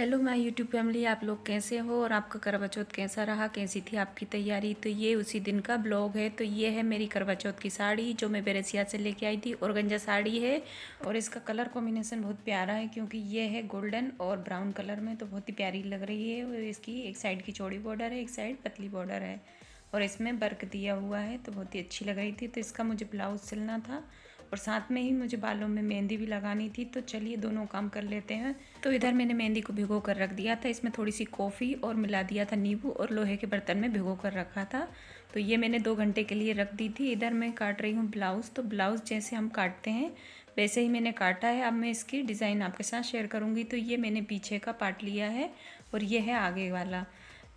Hello my YouTube family, आप लोग कैसे हो और आपका करवा चौथ कैसा रहा, कैसी थी आपकी तैयारी। तो ये उसी दिन का ब्लॉग है। तो ये है मेरी करवा चौथ की साड़ी जो मैं बेरेसिया से लेके आई थी। ऑर्गेन्जा साड़ी है और इसका कलर कॉम्बिनेशन बहुत प्यारा है क्योंकि ये है गोल्डन और ब्राउन कलर में, तो बहुत ही प्यारी लग रही है। और इसकी एक साइड की चौड़ी बॉर्डर है, एक साइड पतली बॉर्डर है और इसमें वर्क दिया हुआ है, तो बहुत ही अच्छी लग रही थी। तो इसका मुझे ब्लाउज सिलना था और साथ में ही मुझे बालों में मेहंदी भी लगानी थी। तो चलिए दोनों काम कर लेते हैं। तो इधर मैंने मेहंदी को भिगो कर रख दिया था, इसमें थोड़ी सी कॉफ़ी और मिला दिया था नींबू और लोहे के बर्तन में भिगो कर रखा था। तो ये मैंने 2 घंटे के लिए रख दी थी। इधर मैं काट रही हूँ ब्लाउज़। तो ब्लाउज़ जैसे हम काटते हैं वैसे ही मैंने काटा है। अब मैं इसकी डिज़ाइन आपके साथ शेयर करूँगी। तो ये मैंने पीछे का पार्ट लिया है और ये है आगे वाला।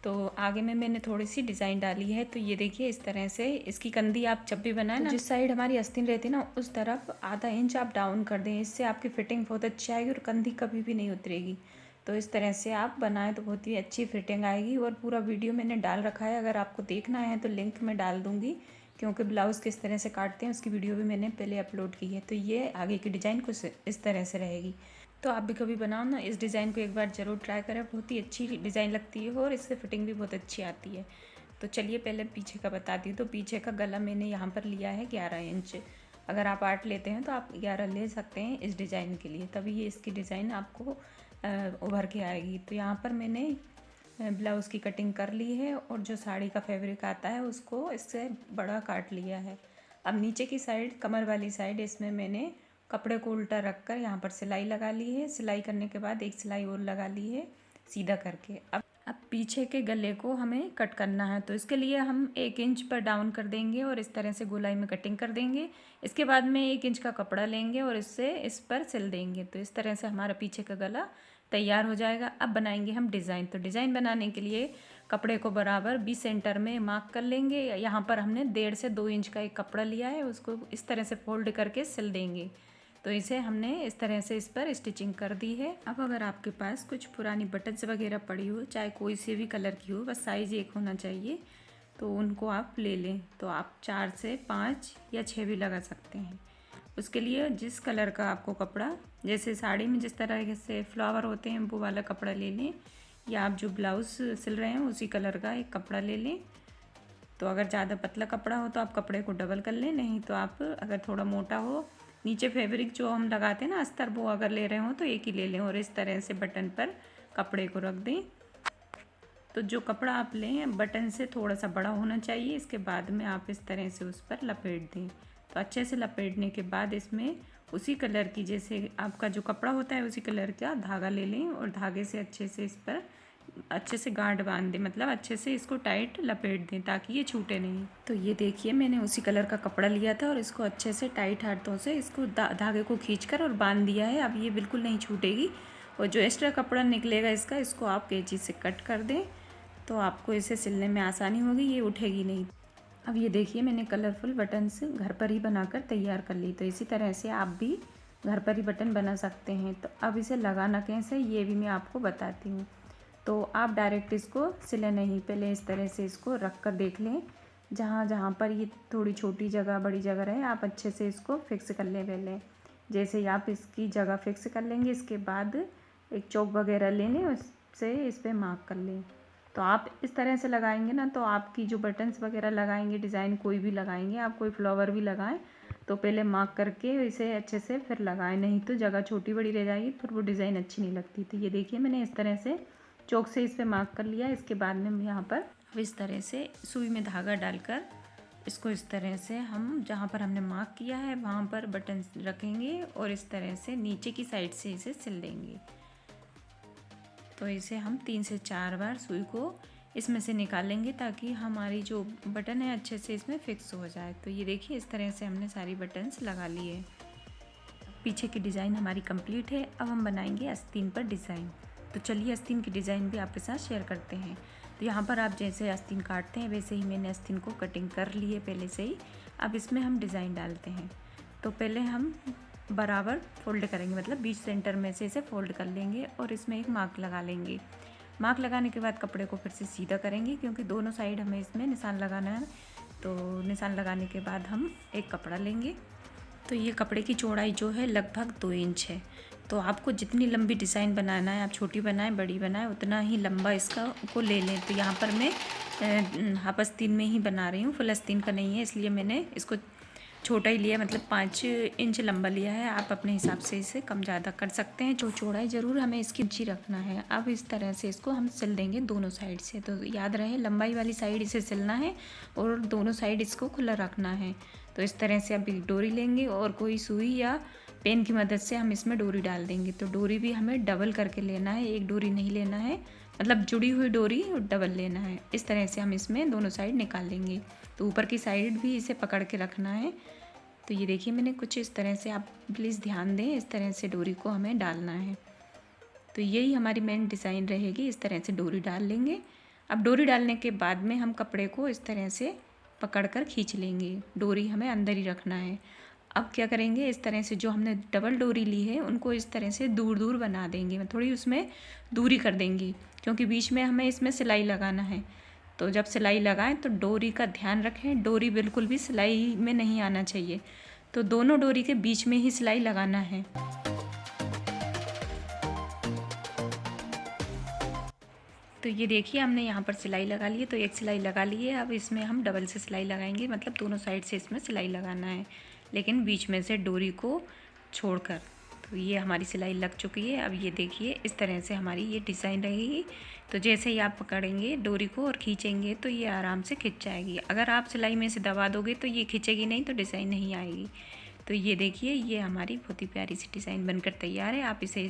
तो आगे में मैंने थोड़ी सी डिज़ाइन डाली है। तो ये देखिए इस तरह से इसकी कंधी आप जब भी बनाए ना, जिस साइड हमारी आस्तीन रहती है ना उस तरफ आधा इंच आप डाउन कर दें, इससे आपकी फिटिंग बहुत अच्छी आएगी और कंधी कभी भी नहीं उतरेगी। तो इस तरह से आप बनाएं तो बहुत ही अच्छी फिटिंग आएगी। और पूरा वीडियो मैंने डाल रखा है, अगर आपको देखना है तो लिंक मैं डाल दूँगी, क्योंकि ब्लाउज़ किस तरह से काटते हैं उसकी वीडियो भी मैंने पहले अपलोड की है। तो ये आगे की डिज़ाइन कुछ इस तरह से रहेगी। तो आप भी कभी बनाओ ना, इस डिज़ाइन को एक बार ज़रूर ट्राई करें, बहुत ही अच्छी डिज़ाइन लगती है और इससे फिटिंग भी बहुत अच्छी आती है। तो चलिए पहले पीछे का बताती हूँ। तो पीछे का गला मैंने यहाँ पर लिया है 11 इंच। अगर आप 8 लेते हैं तो आप 11 ले सकते हैं इस डिज़ाइन के लिए, तभी ये इसकी डिज़ाइन आपको उभर के आएगी। तो यहाँ पर मैंने ब्लाउज़ की कटिंग कर ली है और जो साड़ी का फैब्रिक आता है उसको इससे बड़ा काट लिया है। अब नीचे की साइड, कमर वाली साइड, इसमें मैंने कपड़े को उल्टा रख कर यहाँ पर सिलाई लगा ली है। सिलाई करने के बाद एक सिलाई और लगा ली है सीधा करके। अब पीछे के गले को हमें कट करना है। तो इसके लिए हम 1 इंच पर डाउन कर देंगे और इस तरह से गोलाई में कटिंग कर देंगे। इसके बाद में 1 इंच का कपड़ा लेंगे और इससे इस पर सिल देंगे। तो इस तरह से हमारा पीछे का गला तैयार हो जाएगा। अब बनाएंगे हम डिज़ाइन। तो डिज़ाइन बनाने के लिए कपड़े को बराबर 20 सेंटर में मार्क कर लेंगे। यहाँ पर हमने 1.5 से 2 इंच का एक कपड़ा लिया है, उसको इस तरह से फोल्ड करके सिल देंगे। तो इसे हमने इस तरह से इस पर स्टिचिंग कर दी है। अब अगर आपके पास कुछ पुरानी बटन्स वगैरह पड़ी हो, चाहे कोई से भी कलर की हो, बस साइज़ एक होना चाहिए, तो उनको आप ले लें। तो आप 4 से 5 या 6 भी लगा सकते हैं। उसके लिए जिस कलर का आपको कपड़ा, जैसे साड़ी में जिस तरह से फ्लावर होते हैं वो वाला कपड़ा ले लें, या आप जो ब्लाउज़ सिल रहे हैं उसी कलर का एक कपड़ा ले लें। तो अगर ज़्यादा पतला कपड़ा हो तो आप कपड़े को डबल कर लें, नहीं तो आप अगर थोड़ा मोटा हो, नीचे फैब्रिक जो हम लगाते हैं ना अस्तर, वो अगर ले रहे हो तो एक ही ले लें और इस तरह से बटन पर कपड़े को रख दें। तो जो कपड़ा आप लें बटन से थोड़ा सा बड़ा होना चाहिए। इसके बाद में आप इस तरह से उस पर लपेट दें। तो अच्छे से लपेटने के बाद इसमें उसी कलर की, जैसे आपका जो कपड़ा होता है उसी कलर का धागा ले लें और धागे से अच्छे से इस पर अच्छे से गांठ बांध दें, मतलब अच्छे से इसको टाइट लपेट दें ताकि ये छूटे नहीं। तो ये देखिए मैंने उसी कलर का कपड़ा लिया था और इसको अच्छे से टाइट हाथों से इसको धागे को खींचकर और बांध दिया है। अब ये बिल्कुल नहीं छूटेगी और जो एक्स्ट्रा कपड़ा निकलेगा इसका, इसको आप कैंची से कट कर दें तो आपको इसे सिलने में आसानी होगी, ये उठेगी नहीं। अब ये देखिए मैंने कलरफुल बटन्स घर पर ही बनाकर तैयार कर ली। तो इसी तरह से आप भी घर पर ही बटन बना सकते हैं। तो अब इसे लगाना कैसे ये भी मैं आपको बताती हूँ। तो आप डायरेक्ट इसको सिले नहीं, पहले इस तरह से इसको रख कर देख लें। जहाँ जहाँ पर ये थोड़ी छोटी जगह बड़ी जगह रहे आप अच्छे से इसको फिक्स कर लें पहले। जैसे ही आप इसकी जगह फिक्स कर लेंगे, इसके बाद एक चौक वगैरह ले लें, उससे इस पर मार्क कर लें। तो आप इस तरह से लगाएंगे ना, तो आपकी जो बटन्स वगैरह लगाएंगे, डिज़ाइन कोई भी लगाएंगे, आप कोई फ्लावर भी लगाएं तो पहले मार्क करके इसे अच्छे से फिर लगाएं, नहीं तो जगह छोटी बड़ी रह जाएगी, फिर वो डिज़ाइन अच्छी नहीं लगती। तो ये देखिए मैंने इस तरह से चौक से इस पर मार्क कर लिया। इसके बाद में यहाँ पर अब इस तरह से सुई में धागा डालकर इसको इस तरह से हम जहाँ पर हमने मार्क किया है वहाँ पर बटन रखेंगे और इस तरह से नीचे की साइड से इसे सिल देंगे। तो इसे हम 3 से 4 बार सुई को इसमें से निकालेंगे ताकि हमारी जो बटन है अच्छे से इसमें फिक्स हो जाए। तो ये देखिए इस तरह से हमने सारी बटन्स लगा ली है। पीछे की डिज़ाइन हमारी कंप्लीट है। अब हम बनाएंगे आस्तीन पर डिज़ाइन। तो चलिए आस्तीन की डिज़ाइन भी आपके साथ शेयर करते हैं। तो यहाँ पर आप जैसे आस्तीन काटते हैं वैसे ही मैंने आस्तीन को कटिंग कर ली है पहले से ही। अब इसमें हम डिज़ाइन डालते हैं। तो पहले हम बराबर फोल्ड करेंगे, मतलब 20 सेंटर में से इसे फोल्ड कर लेंगे और इसमें एक मार्क लगा लेंगे। मार्क लगाने के बाद कपड़े को फिर से सीधा करेंगे क्योंकि दोनों साइड हमें इसमें निशान लगाना है। तो निशान लगाने के बाद हम एक कपड़ा लेंगे। तो ये कपड़े की चौड़ाई जो है लगभग 2 इंच है। तो आपको जितनी लंबी डिज़ाइन बनाना है, आप छोटी बनाएं बड़ी बनाएं, उतना ही लंबा इसका को ले लें। तो यहाँ पर मैं हाफ आस्तीन में ही बना रही हूँ, फुल आस्तीन का नहीं है, इसलिए मैंने इसको छोटा ही लिया, मतलब 5 इंच लंबा लिया है। आप अपने हिसाब से इसे कम ज़्यादा कर सकते हैं। जो चौड़ाई ज़रूर हमें इसकी ऊंची रखना है। अब इस तरह से इसको हम सिल देंगे दोनों साइड से। तो याद रहे लंबाई वाली साइड इसे सिलना है और दोनों साइड इसको खुला रखना है। तो इस तरह से अभी डोरी लेंगे और कोई सुई या पेन की मदद से हम इसमें डोरी डाल देंगे। तो डोरी भी हमें डबल करके लेना है, एक डोरी नहीं लेना है, मतलब जुड़ी हुई डोरी डबल लेना है। इस तरह से हम इसमें दोनों साइड निकाल लेंगे। तो ऊपर की साइड भी इसे पकड़ के रखना है। तो ये देखिए मैंने कुछ इस तरह से, आप प्लीज़ ध्यान दें, इस तरह से डोरी को हमें डालना है। तो यही हमारी मेन डिज़ाइन रहेगी। इस तरह से डोरी डाल लेंगे। अब डोरी डालने के बाद में हम कपड़े को इस तरह से पकड़कर खींच लेंगे। डोरी हमें अंदर ही रखना है। अब क्या करेंगे, इस तरह से जो हमने डबल डोरी ली है उनको इस तरह से दूर दूर बना देंगे, थोड़ी उसमें दूरी कर देंगे, क्योंकि बीच में हमें इसमें सिलाई लगाना है। तो जब सिलाई लगाएं तो डोरी का ध्यान रखें, डोरी बिल्कुल भी सिलाई में नहीं आना चाहिए। तो दोनों डोरी के बीच में ही सिलाई लगाना है। तो ये देखिए हमने यहाँ पर सिलाई लगा ली है। तो एक सिलाई लगा ली है। अब इसमें हम डबल से सिलाई लगाएंगे, मतलब दोनों साइड से इसमें सिलाई लगाना है, लेकिन बीच में से डोरी को छोड़कर। तो ये हमारी सिलाई लग चुकी है। अब ये देखिए इस तरह से हमारी ये डिज़ाइन रहेगी। तो जैसे ही आप पकड़ेंगे डोरी को और खींचेंगे तो ये आराम से खिंच जाएगी। अगर आप सिलाई में से दबा दोगे तो ये खिंचेगी नहीं, तो डिज़ाइन नहीं आएगी। तो ये देखिए ये हमारी बहुत ही प्यारी सी डिज़ाइन बनकर तैयार है। आप इसे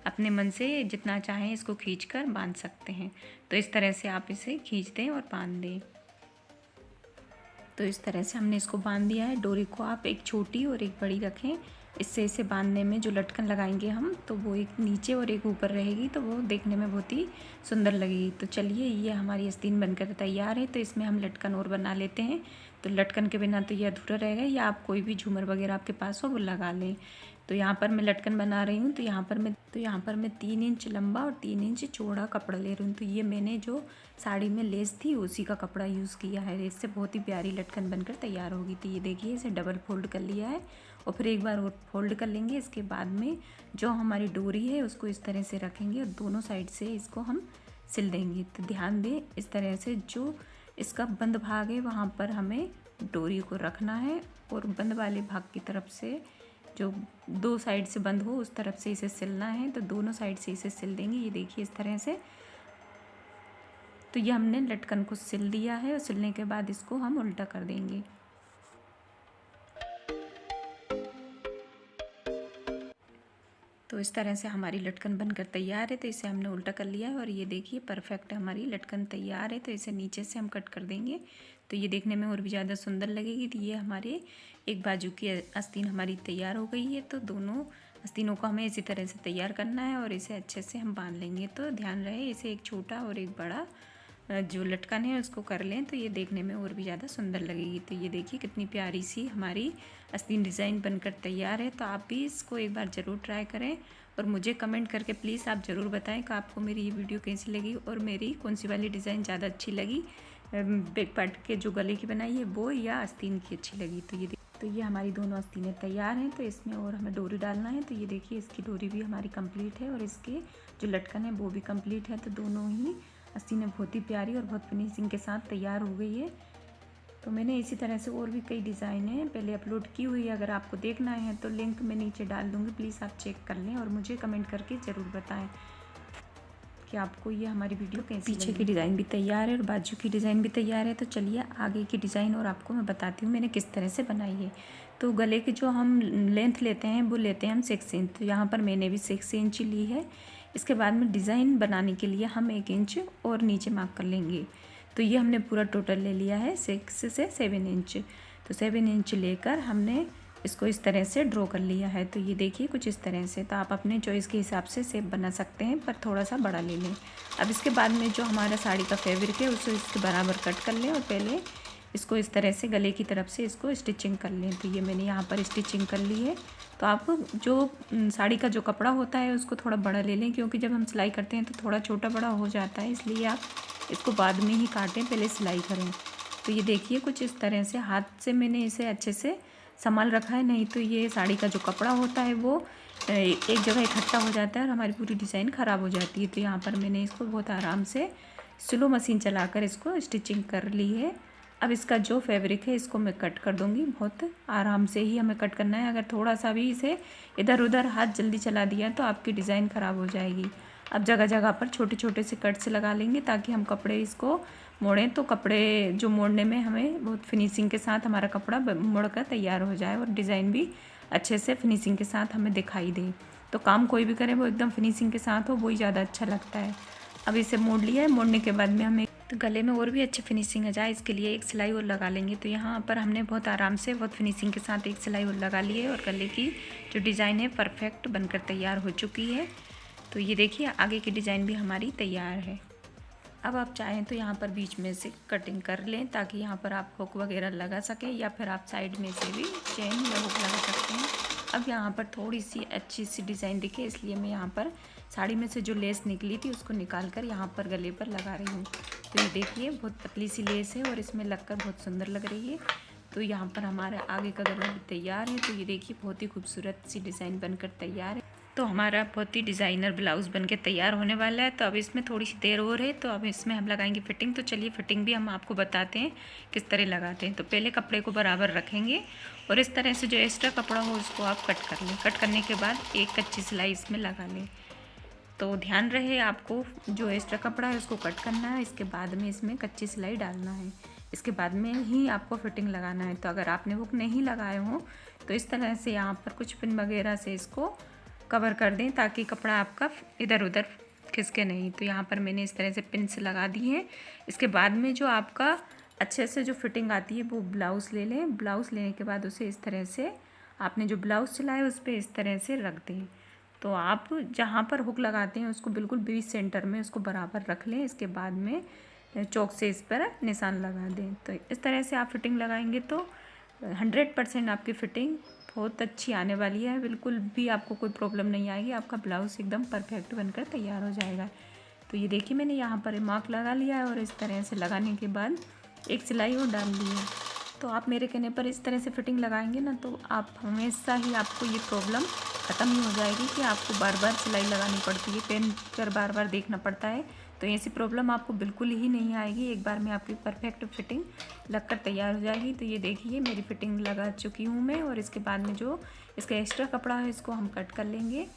अपने मन से जितना चाहें इसको खींचकर बांध सकते हैं। तो इस तरह से आप इसे खींच दें और बांध दें। तो इस तरह से हमने इसको बांध दिया है। डोरी को आप एक छोटी और एक बड़ी रखें। इससे इसे बांधने में जो लटकन लगाएंगे हम, तो वो एक नीचे और एक ऊपर रहेगी, तो वो देखने में बहुत ही सुंदर लगेगी। तो चलिए ये हमारी आस्तीन बनकर तैयार है। तो इसमें हम लटकन और बना लेते हैं। तो लटकन के बिना तो ये अधूरा रहेगा, या आप कोई भी झूमर वगैरह आपके पास हो वो लगा लें। तो यहाँ पर मैं लटकन बना रही हूँ। तो यहाँ पर मैं 3 इंच लंबा और 3 इंच चौड़ा कपड़ा ले रही हूँ। तो ये मैंने जो साड़ी में लेस थी उसी का कपड़ा यूज़ किया है। इससे बहुत ही प्यारी लटकन बनकर तैयार होगी। तो ये देखिए इसे डबल फोल्ड कर लिया है और फिर एक बार और फोल्ड कर लेंगे। इसके बाद में जो हमारी डोरी है उसको इस तरह से रखेंगे और दोनों साइड से इसको हम सिल देंगे। तो ध्यान दें इस तरह से जो इसका बंद भाग है वहाँ पर हमें डोरी को रखना है और बंद वाले भाग की तरफ से जो 2 साइड से बंद हो उस तरफ से इसे सिलना है। तो दोनों साइड से इसे सिल देंगे। ये देखिए इस तरह से। तो ये हमने लटकन को सिल दिया है और सिलने के बाद इसको हम उल्टा कर देंगे। तो इस तरह से हमारी लटकन बनकर तैयार है। तो इसे हमने उल्टा कर लिया है और ये देखिए परफेक्ट हमारी लटकन तैयार है। तो इसे नीचे से हम कट कर देंगे तो ये देखने में और भी ज़्यादा सुंदर लगेगी। तो ये हमारे एक बाजू की आस्तीन हमारी तैयार हो गई है। तो दोनों आस्तीनों को हमें इसी तरह से तैयार करना है और इसे अच्छे से हम बांध लेंगे। तो ध्यान रहे इसे एक छोटा और एक बड़ा जो लटकन है उसको कर लें, तो ये देखने में और भी ज़्यादा सुंदर लगेगी। तो ये देखिए कितनी प्यारी सी हमारी आस्तीन डिज़ाइन बनकर तैयार है। तो आप भी इसको एक बार ज़रूर ट्राई करें और मुझे कमेंट करके प्लीज़ आप ज़रूर बताएं कि आपको मेरी ये वीडियो कैसी लगी और मेरी कौन सी वाली डिज़ाइन ज़्यादा अच्छी लगी, बैक पार्ट के जो गले की बनाई है वो या आस्तीन की अच्छी लगी। तो ये हमारी दोनों आस्तीनें तैयार हैं। तो इसमें और हमें डोरी डालना है। तो ये देखिए इसकी डोरी भी हमारी कंप्लीट है और इसके जो लटकन है वो भी कंप्लीट है। तो दोनों ही आस्तीनें बहुत ही प्यारी और बहुत फिनिशिंग के साथ तैयार हो गई है। तो मैंने इसी तरह से और भी कई डिज़ाइनें पहले अपलोड की हुई है। अगर आपको देखना है तो लिंक मैं नीचे डाल दूँगी, प्लीज़ आप चेक कर लें और मुझे कमेंट करके ज़रूर बताएं कि आपको ये हमारी वीडियो कैसी लगी। पीछे की डिज़ाइन भी तैयार है और बाजू की डिज़ाइन भी तैयार है। तो चलिए आगे की डिज़ाइन और आपको मैं बताती हूँ मैंने किस तरह से बनाई है। तो गले की जो हम लेंथ लेते हैं वो लेते हैं हम 6 इंच। तो यहाँ पर मैंने भी 6 इंच ली है। इसके बाद में डिज़ाइन बनाने के लिए हम 1 इंच और नीचे मार्क कर लेंगे। तो ये हमने पूरा टोटल ले लिया है 6 से 7 इंच। तो 7 इंच लेकर हमने इसको इस तरह से ड्रॉ कर लिया है। तो ये देखिए कुछ इस तरह से। तो आप अपने चॉइस के हिसाब से शेप बना सकते हैं, पर थोड़ा सा बड़ा ले लें। अब इसके बाद में जो हमारा साड़ी का फैब्रिक है उसको इसके बराबर कट कर लें और पहले इसको इस तरह से गले की तरफ से इसको स्टिचिंग कर लें। तो ये मैंने यहाँ पर स्टिचिंग कर ली है। तो आप जो साड़ी का जो कपड़ा होता है उसको थोड़ा बड़ा ले लें, क्योंकि जब हम सिलाई करते हैं तो थोड़ा छोटा बड़ा हो जाता है, इसलिए आप इसको बाद में ही काटें, पहले सिलाई करें। तो ये देखिए कुछ इस तरह से हाथ से मैंने इसे अच्छे से संभाल रखा है, नहीं तो ये साड़ी का जो कपड़ा होता है वो एक जगह इकट्ठा हो जाता है और हमारी पूरी डिज़ाइन ख़राब हो जाती है। तो यहाँ पर मैंने इसको बहुत आराम से स्लो मशीन चलाकर इसको स्टिचिंग कर ली है। अब इसका जो फैब्रिक है इसको मैं कट कर दूँगी। बहुत आराम से ही हमें कट करना है। अगर थोड़ा सा भी इसे इधर उधर हाथ जल्दी चला दिया तो आपकी डिज़ाइन ख़राब हो जाएगी। अब जगह जगह पर छोटे छोटे से कट्स लगा लेंगे ताकि हम कपड़े इसको मोड़ें तो कपड़े जो मोड़ने में हमें बहुत फिनिशिंग के साथ हमारा कपड़ा मोड़ कर तैयार हो जाए और डिज़ाइन भी अच्छे से फिनिशिंग के साथ हमें दिखाई दे। तो काम कोई भी करे वो एकदम फिनिशिंग के साथ हो, वही ज़्यादा अच्छा लगता है। अब इसे मोड़ लिया है। मोड़ने के बाद में हमें तो गले में और भी अच्छी फिनिशिंग आ जाए इसके लिए एक सिलाई और लगा लेंगे। तो यहाँ पर हमने बहुत आराम से बहुत फिनिशिंग के साथ एक सिलाई और लगा ली है और गले की जो डिज़ाइन है परफेक्ट बनकर तैयार हो चुकी है। तो ये देखिए आगे की डिज़ाइन भी हमारी तैयार है। अब आप चाहें तो यहाँ पर बीच में से कटिंग कर लें ताकि यहाँ पर आप हुक वगैरह लगा सकें, या फिर आप साइड में से भी चेन या हुक लगा सकते हैं। अब यहाँ पर थोड़ी सी अच्छी सी डिज़ाइन दिखे इसलिए मैं यहाँ पर साड़ी में से जो लेस निकली थी उसको निकाल कर यहाँ पर गले पर लगा रही हूँ। तो ये देखिए बहुत पतली सी लेस है और इसमें लगकर बहुत सुंदर लग रही है। तो यहाँ पर हमारा आगे का गला भी तैयार है। तो ये देखिए बहुत ही खूबसूरत सी डिज़ाइन बनकर तैयार है। तो हमारा बहुत ही डिज़ाइनर ब्लाउज़ बनके तैयार होने वाला है। तो अब इसमें थोड़ी सी देर और है, तो अब इसमें हम लगाएंगे फिटिंग। तो चलिए फिटिंग भी हम आपको बताते हैं किस तरह लगाते हैं। तो पहले कपड़े को बराबर रखेंगे और इस तरह से जो एक्स्ट्रा कपड़ा हो उसको आप कट कर लें। कट करने के बाद एक कच्ची सिलाई इसमें लगा लें। तो ध्यान रहे आपको जो एक्स्ट्रा कपड़ा है उसको कट करना है, इसके बाद में इसमें कच्ची सिलाई डालना है, इसके बाद में ही आपको फिटिंग लगाना है। तो अगर आपने हुक नहीं लगाए हो तो इस तरह से यहाँ पर कुछ पिन वगैरह से इसको कवर कर दें ताकि कपड़ा आपका इधर उधर खिसके नहीं। तो यहाँ पर मैंने इस तरह से पिन से लगा दी है। इसके बाद में जो आपका अच्छे से जो फिटिंग आती है वो ब्लाउज़ ले लें। ब्लाउज़ लेने के बाद उसे इस तरह से आपने जो ब्लाउज़ सिलाया उस पर इस तरह से रख दें। तो आप जहाँ पर हुक लगाते हैं उसको बिल्कुल बीच सेंटर में उसको बराबर रख लें। इसके बाद में चौक से इस पर निशान लगा दें। तो इस तरह से आप फिटिंग लगाएंगे तो 100% आपकी फिटिंग बहुत अच्छी आने वाली है। बिल्कुल भी आपको कोई प्रॉब्लम नहीं आएगी। आपका ब्लाउज़ एकदम परफेक्ट बनकर तैयार हो जाएगा। तो ये देखिए मैंने यहाँ पर मार्क लगा लिया है और इस तरह से लगाने के बाद एक सिलाई और डाल दी है। तो आप मेरे कहने पर इस तरह से फिटिंग लगाएंगे ना तो आप हमेशा ही आपको ये प्रॉब्लम ख़त्म ही हो जाएगी कि आपको बार बार सिलाई लगानी पड़ती है, पेन पर बार बार देखना पड़ता है। तो ऐसी प्रॉब्लम आपको बिल्कुल ही नहीं आएगी। एक बार में आपकी परफेक्ट फिटिंग लगकर तैयार हो जाएगी। तो ये देखिए मेरी फिटिंग लगा चुकी हूँ मैं और इसके बाद में जो इसका एक्स्ट्रा कपड़ा है इसको हम कट कर लेंगे।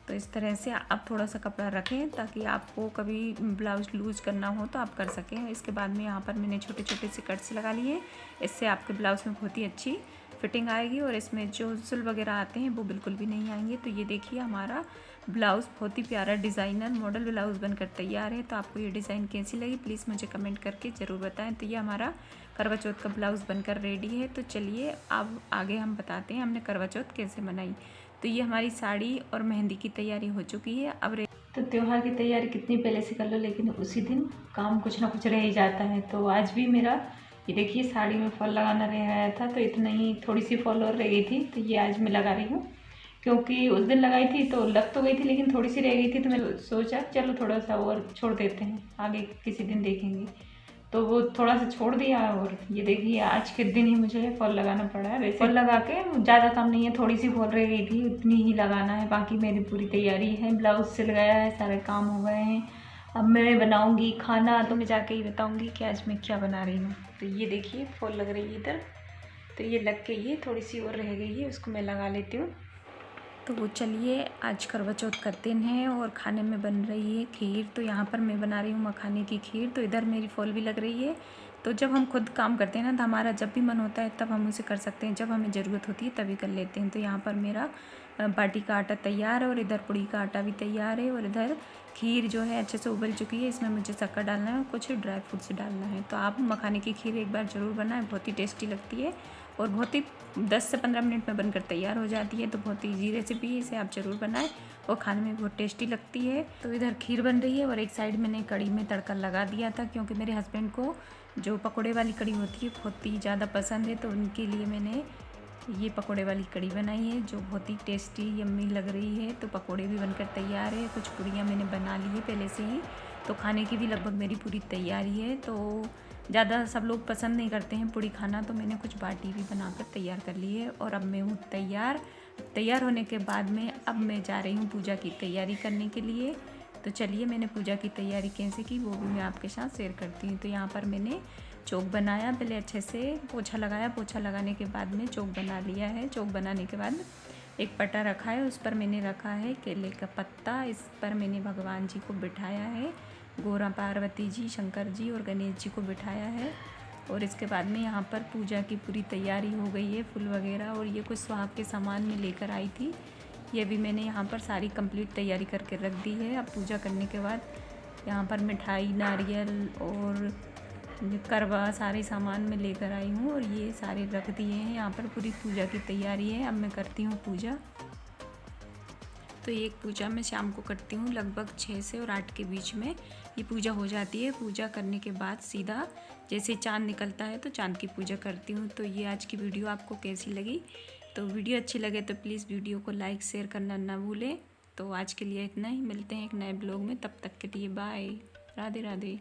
तो इस तरह से आप थोड़ा सा कपड़ा रखें ताकि आपको कभी ब्लाउज लूज करना हो तो आप कर सकें। इसके बाद में यहाँ पर मैंने छोटे छोटे से कट्स लगा लिए। इससे आपके ब्लाउज़ में बहुत ही अच्छी फिटिंग आएगी और इसमें जो झुल वगैरह आते हैं वो बिल्कुल भी नहीं आएंगे। तो ये देखिए हमारा ब्लाउज़ बहुत ही प्यारा डिज़ाइनर मॉडल ब्लाउज़ बनकर तैयार है। तो आपको ये डिज़ाइन कैसी लगी प्लीज़ मुझे कमेंट करके ज़रूर बताएं। तो ये हमारा करवा चौथ का ब्लाउज़ बनकर रेडी है। तो चलिए अब आगे हम बताते हैं हमने करवा चौथ कैसे बनाई। तो ये हमारी साड़ी और मेहंदी की तैयारी हो चुकी है। अब तो त्यौहार की तैयारी कितनी पहले से कर लो लेकिन उसी दिन काम कुछ ना कुछ रह ही जाता है। तो आज भी मेरा ये देखिए साड़ी में फॉल लगाना रह गया था, तो इतना ही थोड़ी सी फॉल और रह गई थी। तो ये आज मैं लगा रही हूँ क्योंकि उस दिन लगाई थी तो लग तो गई थी लेकिन थोड़ी सी रह गई थी। तो मैं सोचा चलो थोड़ा सा और छोड़ देते हैं, आगे किसी दिन देखेंगे। तो वो थोड़ा सा छोड़ दिया और ये देखिए आज के दिन ही मुझे फॉल लगाना पड़ा है। वैसे फॉल लगा के ज़्यादा काम नहीं है, थोड़ी सी फॉल रह गई थी उतनी ही लगाना है। बाकी मेरी पूरी तैयारी है, ब्लाउज सिल गया है, सारे काम हो गए हैं। अब मैं बनाऊंगी खाना, तो मैं जाके ही बताऊंगी कि आज मैं क्या बना रही हूँ। तो ये देखिए फॉल लग रही है इधर, तो ये लग के ये थोड़ी सी और रह गई है, उसको मैं लगा लेती हूँ। तो वो चलिए आज करवा चौथ का दिन है और खाने में बन रही है खीर। तो यहाँ पर मैं बना रही हूँ मखाने की खीर। तो इधर मेरी फॉल भी लग रही है। तो जब हम खुद काम करते हैं ना तो हमारा जब भी मन होता है तब हम उसे कर सकते हैं, जब हमें ज़रूरत होती है तभी कर लेते हैं। तो यहाँ पर मेरा बाटी का आटा तैयार है और इधर पुड़ी का आटा भी तैयार है और इधर खीर जो है अच्छे से उबल चुकी है। इसमें मुझे शक्कर डालना है और कुछ ड्राई फ्रूट्स डालना है। तो आप मखाने की खीर एक बार ज़रूर बनाएं, बहुत ही टेस्टी लगती है और बहुत ही 10 से 15 मिनट में बनकर तैयार हो जाती है। तो बहुत ही ईजी रेसिपी है, इसे आप ज़रूर बनाएं और खाने में बहुत टेस्टी लगती है। तो इधर खीर बन रही है और एक साइड मैंने कड़ी में तड़का लगा दिया था क्योंकि मेरे हस्बैंड को जो पकोड़े वाली कड़ी होती है बहुत ही ज़्यादा पसंद है। तो उनके लिए मैंने ये पकोड़े वाली कड़ी बनाई है जो बहुत ही टेस्टी यम्मी लग रही है। तो पकोड़े भी बनकर तैयार है, कुछ पूड़ियाँ मैंने बना ली है पहले से ही। तो खाने की भी लगभग मेरी पूरी तैयारी है। तो ज़्यादा सब लोग पसंद नहीं करते हैं पूड़ी खाना, तो मैंने कुछ बाटी भी बनाकर तैयार कर ली है। और अब मैं हूँ तैयार होने के बाद में अब मैं जा रही हूँ पूजा की तैयारी करने के लिए। तो चलिए मैंने पूजा की तैयारी कैसे की वो भी मैं आपके साथ शेयर करती हूँ। तो यहाँ पर मैंने चौक बनाया, पहले अच्छे से पोछा लगाया, पोछा लगाने के बाद में चौक बना लिया है। चौक बनाने के बाद एक पटा रखा है, उस पर मैंने रखा है केले का पत्ता, इस पर मैंने भगवान जी को बिठाया है, गौरा पार्वती जी, शंकर जी और गणेश जी को बिठाया है। और इसके बाद में यहाँ पर पूजा की पूरी तैयारी हो गई है, फूल वगैरह और ये कुछ सुहाग के सामान में लेकर आई थी, ये भी मैंने यहाँ पर सारी कंप्लीट तैयारी करके रख दी है। अब पूजा करने के बाद यहाँ पर मिठाई, नारियल और करवा सारे सामान में लेकर आई हूँ और ये सारे रख दिए हैं। यहाँ पर पूरी पूजा की तैयारी है, अब मैं करती हूँ पूजा। तो एक पूजा मैं शाम को करती हूँ, लगभग 6 से और 8 के बीच में ये पूजा हो जाती है। पूजा करने के बाद सीधा जैसे चाँद निकलता है तो चाँद की पूजा करती हूँ। तो ये आज की वीडियो आपको कैसी लगी? तो वीडियो अच्छी लगे तो प्लीज़ वीडियो को लाइक शेयर करना ना भूलें। तो आज के लिए इतना ही, मिलते हैं एक नए ब्लॉग में, तब तक के लिए बाय, राधे राधे।